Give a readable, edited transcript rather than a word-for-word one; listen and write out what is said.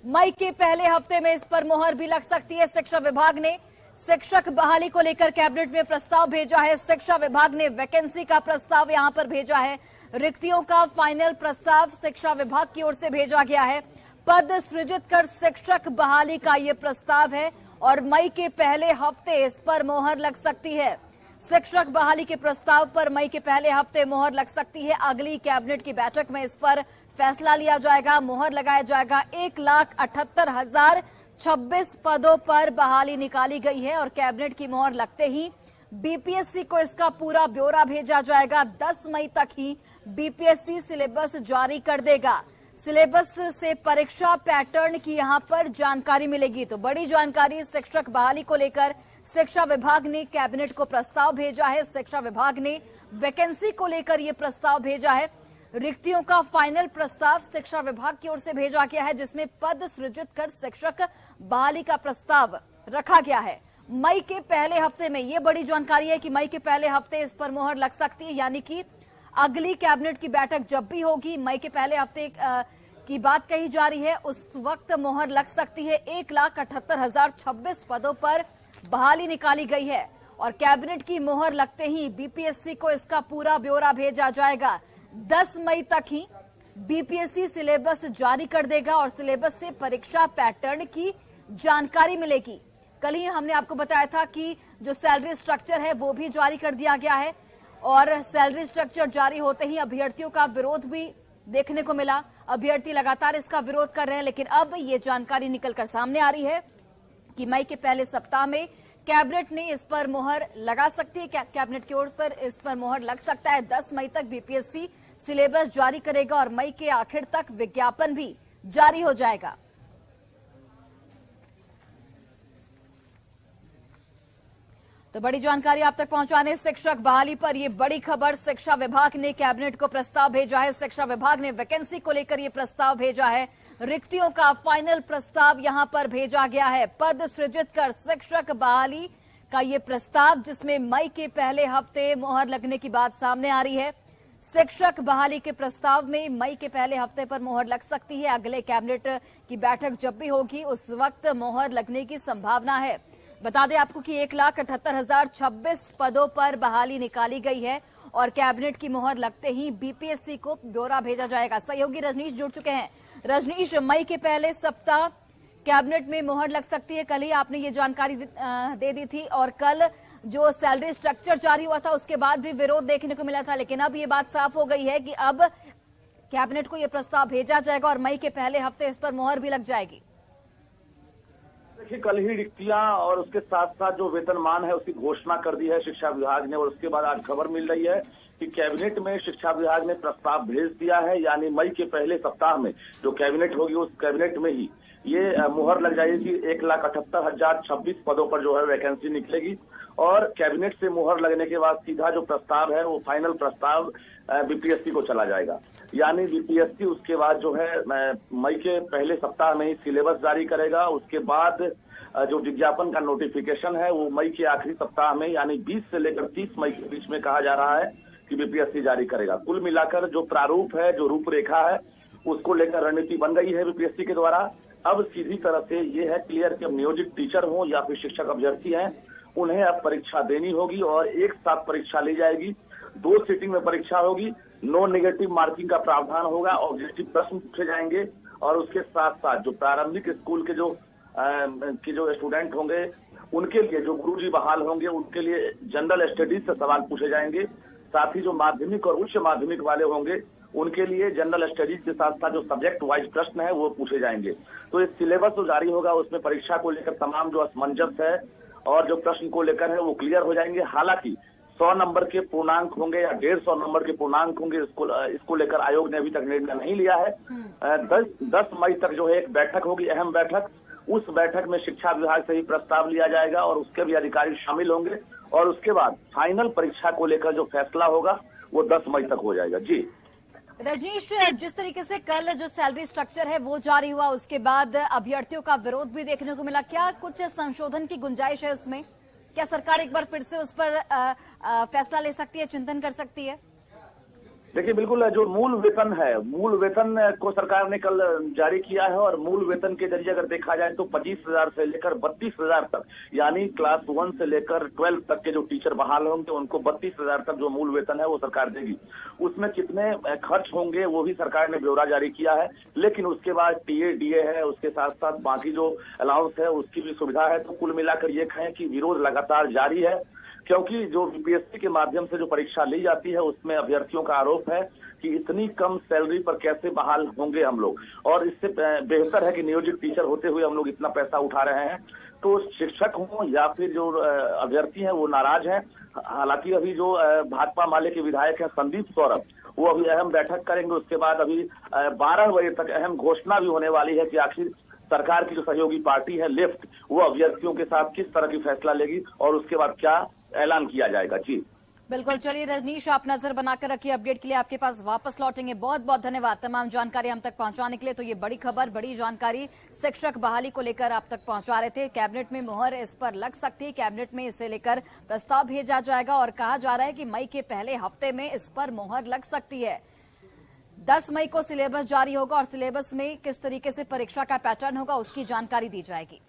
मई के पहले हफ्ते में इस पर मोहर भी लग सकती है। शिक्षा विभाग ने शिक्षक बहाली को लेकर कैबिनेट में प्रस्ताव भेजा है। शिक्षा विभाग ने वैकेंसी का प्रस्ताव यहां पर भेजा है। रिक्तियों का फाइनल प्रस्ताव शिक्षा विभाग की ओर से भेजा गया है। पद सृजित कर शिक्षक बहाली का ये प्रस्ताव है और मई के पहले हफ्ते इस पर मोहर लग सकती है। शिक्षक बहाली के प्रस्ताव पर मई के पहले हफ्ते मोहर लग सकती है। अगली कैबिनेट की बैठक में इस पर फैसला लिया जाएगा, मोहर लगाया जाएगा। 1,78,026 पदों पर बहाली निकाली गई है और कैबिनेट की मोहर लगते ही बीपीएससी को इसका पूरा ब्यौरा भेजा जाएगा। 10 मई तक ही बीपीएससी सिलेबस जारी कर देगा। सिलेबस से परीक्षा पैटर्न की यहां पर जानकारी मिलेगी। तो बड़ी जानकारी शिक्षक बहाली को लेकर शिक्षा विभाग ने कैबिनेट को प्रस्ताव भेजा है। शिक्षा विभाग ने वैकेंसी को लेकर यह प्रस्ताव भेजा है। रिक्तियों का फाइनल प्रस्ताव शिक्षा विभाग की ओर से भेजा गया है, जिसमें पद सृजित कर शिक्षक बहाली का प्रस्ताव रखा गया है। मई के पहले हफ्ते में यह बड़ी जानकारी है कि मई के पहले हफ्ते इस पर मोहर लग सकती है, यानी कि अगली कैबिनेट की बैठक जब भी होगी, मई के पहले हफ्ते की बात कही जा रही है, उस वक्त मोहर लग सकती है। 1,78,026 पदों पर बहाली निकाली गई है और कैबिनेट की मोहर लगते ही बीपीएससी को इसका पूरा ब्यौरा भेजा जाएगा। 10 मई तक ही बीपीएससी सिलेबस जारी कर देगा और सिलेबस से परीक्षा पैटर्न की जानकारी मिलेगी। कल ही हमने आपको बताया था कि जो सैलरी स्ट्रक्चर है वो भी जारी कर दिया गया है और सैलरी स्ट्रक्चर जारी होते ही अभ्यर्थियों का विरोध भी देखने को मिला। अभ्यर्थी लगातार इसका विरोध कर रहे हैं, लेकिन अब ये जानकारी निकलकर सामने आ रही है कि मई के पहले सप्ताह में कैबिनेट ने इस पर मोहर लगा सकती है। कैबिनेट की ओर पर इस पर मोहर लग सकता है। 10 मई तक बीपीएससी सिलेबस जारी करेगा और मई के आखिर तक विज्ञापन भी जारी हो जाएगा। तो बड़ी जानकारी आप तक पहुंचाने शिक्षक बहाली पर यह बड़ी खबर। शिक्षा विभाग ने कैबिनेट को प्रस्ताव भेजा है। शिक्षा विभाग ने वैकेंसी को लेकर यह प्रस्ताव भेजा है। रिक्तियों का फाइनल प्रस्ताव यहां पर भेजा गया है। पद सृजित कर शिक्षक बहाली का यह प्रस्ताव, जिसमें मई के पहले हफ्ते मोहर लगने की बात सामने आ रही है। शिक्षक बहाली के प्रस्ताव में मई के पहले हफ्ते पर मोहर लग सकती है। अगले कैबिनेट की बैठक जब भी होगी उस वक्त मोहर लगने की संभावना है। बता दें आपको कि 1,78,026 पदों पर बहाली निकाली गई है और कैबिनेट की मोहर लगते ही बीपीएससी को ब्यौरा भेजा जाएगा। सहयोगी रजनीश जुड़ चुके हैं। रजनीश, मई के पहले सप्ताह कैबिनेट में मोहर लग सकती है। कल ही आपने ये जानकारी दे दी थी और कल जो सैलरी स्ट्रक्चर जारी हुआ था उसके बाद भी विरोध देखने को मिला था, लेकिन अब ये बात साफ हो गई है कि अब कैबिनेट को यह प्रस्ताव भेजा जाएगा और मई के पहले हफ्ते इस पर मोहर भी लग जाएगी। देखिए, कल ही रिक्तियां और उसके साथ साथ जो वेतनमान है उसकी घोषणा कर दी है शिक्षा विभाग ने और उसके बाद आज खबर मिल रही है कि कैबिनेट में शिक्षा विभाग ने प्रस्ताव भेज दिया है। यानी मई के पहले सप्ताह में जो कैबिनेट होगी उस कैबिनेट में ही ये मोहर लग जाएगी। 1,78,026 पदों पर जो है वैकेंसी निकलेगी और कैबिनेट से मोहर लगने के बाद सीधा जो प्रस्ताव है वो फाइनल प्रस्ताव बीपीएससी को चला जाएगा। यानी बीपीएससी उसके बाद जो है मई के पहले सप्ताह में ही सिलेबस जारी करेगा। उसके बाद जो विज्ञापन का नोटिफिकेशन है वो मई के आखिरी सप्ताह में यानी 20 से लेकर 30 मई के बीच में कहा जा रहा है कि बीपीएससी जारी करेगा। कुल मिलाकर जो प्रारूप है, जो रूपरेखा है, उसको लेकर रणनीति बन रही है बीपीएससी के द्वारा। अब सीधी तरह से ये है क्लियर कि अब नियोजित टीचर हो या फिर शिक्षक अभ्यर्थी हैं, उन्हें अब परीक्षा देनी होगी और एक साथ परीक्षा ली जाएगी। 2 सीटिंग में परीक्षा होगी। नो नेगेटिव मार्किंग का प्रावधान होगा, ऑब्जेक्टिव प्रश्न पूछे जाएंगे और उसके साथ साथ जो प्रारंभिक स्कूल के जो स्टूडेंट होंगे उनके लिए, जो गुरुजी बहाल होंगे उनके लिए जनरल स्टडीज से सवाल पूछे जाएंगे। साथ ही जो माध्यमिक और उच्च माध्यमिक वाले होंगे उनके लिए जनरल स्टडीज के साथ साथ जो सब्जेक्ट वाइज प्रश्न है वो पूछे जाएंगे। तो इस सिलेबस जो जारी होगा उसमें परीक्षा को लेकर तमाम जो असमंजस है और जो प्रश्न को लेकर है वो क्लियर हो जाएंगे। हालांकि 100 नंबर के पूर्णांक होंगे या 150 नंबर के पूर्णांक होंगे, इसको लेकर आयोग ने अभी तक निर्णय नहीं लिया है। 10 मई तक जो है एक बैठक होगी, अहम बैठक। उस बैठक में शिक्षा विभाग से ही प्रस्ताव लिया जाएगा और उसके भी अधिकारी शामिल होंगे और उसके बाद फाइनल परीक्षा को लेकर जो फैसला होगा वो 10 मई तक हो जाएगा। जी रजनीश, जिस तरीके से कल जो सैलरी स्ट्रक्चर है वो जारी हुआ, उसके बाद अभ्यर्थियों का विरोध भी देखने को मिला, क्या कुछ संशोधन की गुंजाइश है उसमें? क्या सरकार एक बार फिर से उस पर फैसला ले सकती है, चिंतन कर सकती है? देखिए, बिल्कुल जो मूल वेतन है, मूल वेतन को सरकार ने कल जारी किया है और मूल वेतन के जरिए अगर देखा जाए तो 25,000 से लेकर 32,000 तक, यानी क्लास 1 से लेकर 12 तक के जो टीचर बहाल होंगे उनको 32,000 तक जो मूल वेतन है वो सरकार देगी। उसमें कितने खर्च होंगे वो भी सरकार ने ब्यौरा जारी किया है, लेकिन उसके बाद टीए डीए है, उसके साथ साथ बाकी जो अलाउंस है उसकी भी सुविधा है। तो कुल मिलाकर ये कहें कि विरोध लगातार जारी है, क्योंकि जो बीपीएससी के माध्यम से जो परीक्षा ली जाती है उसमें अभ्यर्थियों का आरोप है कि इतनी कम सैलरी पर कैसे बहाल होंगे हम लोग, और इससे बेहतर है कि नियोजित टीचर होते हुए हम लोग इतना पैसा उठा रहे हैं। तो शिक्षक हों या फिर जो अभ्यर्थी हैं वो नाराज हैं। हालांकि अभी जो भाकपा माले के विधायक हैं संदीप सौरभ, वो अभी अहम बैठक करेंगे। उसके बाद अभी 12 बजे तक अहम घोषणा भी होने वाली है कि आखिर सरकार की जो सहयोगी पार्टी है लेफ्ट, वो अभ्यर्थियों के साथ किस तरह की फैसला लेगी और उसके बाद क्या ऐलान किया जाएगा। जी बिल्कुल, चलिए रजनीश, आप नजर बनाकर रखिए। अपडेट के लिए आपके पास वापस लौटेंगे। बहुत बहुत धन्यवाद तमाम जानकारी हम तक पहुंचाने के लिए। तो ये बड़ी खबर, बड़ी जानकारी शिक्षक बहाली को लेकर आप तक पहुंचा रहे थे। कैबिनेट में मुहर इस पर लग सकती है, कैबिनेट में इसे लेकर प्रस्ताव भेजा जाएगा और कहा जा रहा है कि मई के पहले हफ्ते में इस पर मुहर लग सकती है। 10 मई को सिलेबस जारी होगा और सिलेबस में किस तरीके से परीक्षा का पैटर्न होगा उसकी जानकारी दी जाएगी।